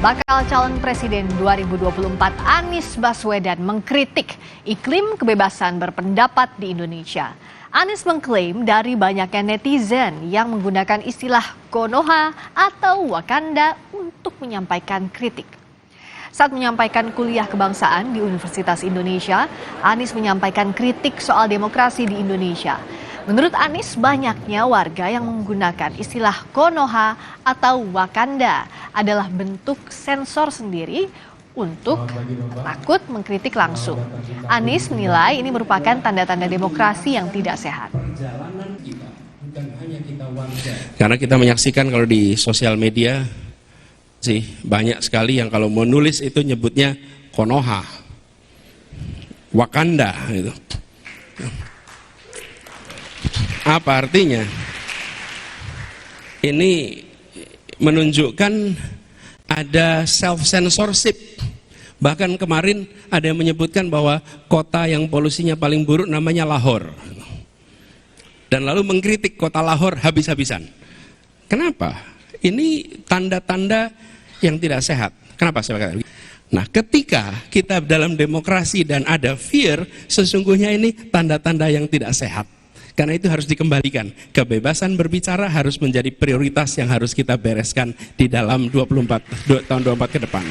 Bakal calon presiden 2024 Anies Baswedan mengkritik iklim kebebasan berpendapat di Indonesia. Anies mengklaim dari banyaknya netizen yang menggunakan istilah Konoha atau Wakanda untuk menyampaikan kritik. Saat menyampaikan kuliah kebangsaan di Universitas Indonesia, Anies menyampaikan kritik soal demokrasi di Indonesia. Menurut Anies, banyaknya warga yang menggunakan istilah Konoha atau Wakanda adalah bentuk sensor sendiri untuk takut mengkritik langsung. Anies menilai ini merupakan tanda-tanda demokrasi yang tidak sehat. Karena kita menyaksikan kalau di sosial media sih banyak sekali yang kalau mau nulis itu nyebutnya Konoha, Wakanda gitu. Apa artinya? Ini menunjukkan ada self-censorship. Bahkan kemarin ada yang menyebutkan bahwa kota yang polusinya paling buruk namanya Lahore. Dan lalu mengkritik kota Lahore habis-habisan. Kenapa? Ini tanda-tanda yang tidak sehat. Kenapa saya katakan? Nah, ketika kita dalam demokrasi dan ada fear, sesungguhnya ini tanda-tanda yang tidak sehat. Karena itu harus dikembalikan. Kebebasan berbicara harus menjadi prioritas yang harus kita bereskan di dalam tahun 24 ke depan.